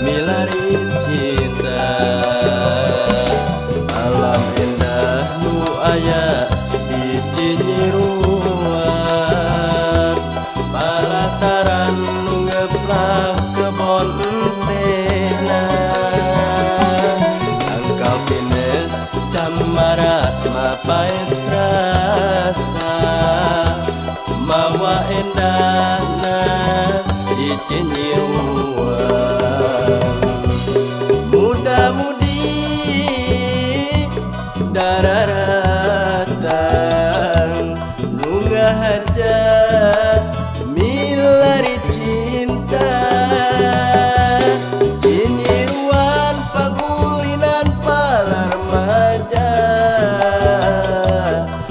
milari cinta. Alam indah nu aya di Cinyiruan, balataran nu ngeplak kebon tehna. Angkau pines camara mapais rasa, mawa endahna di Cinyiruan. Muda-mudi dararatan nu ngaharja milari cinta. Cinyiruan pagulinan para remaja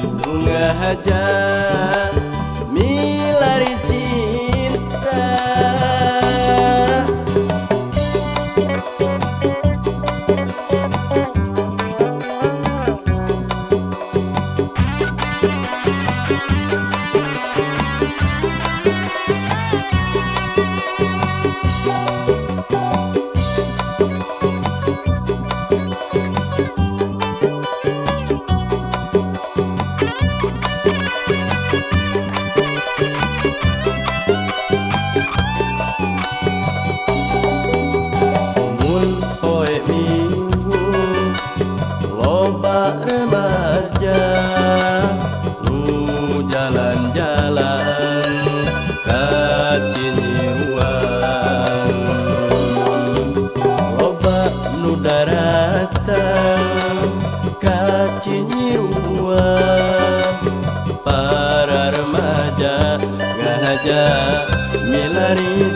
nu ngaharja milari cinta. Loba remaja nu jalan-jalan ka Cinyiruan, loba nu daratan ka Cinyiruan. Para remaja ngahaja milari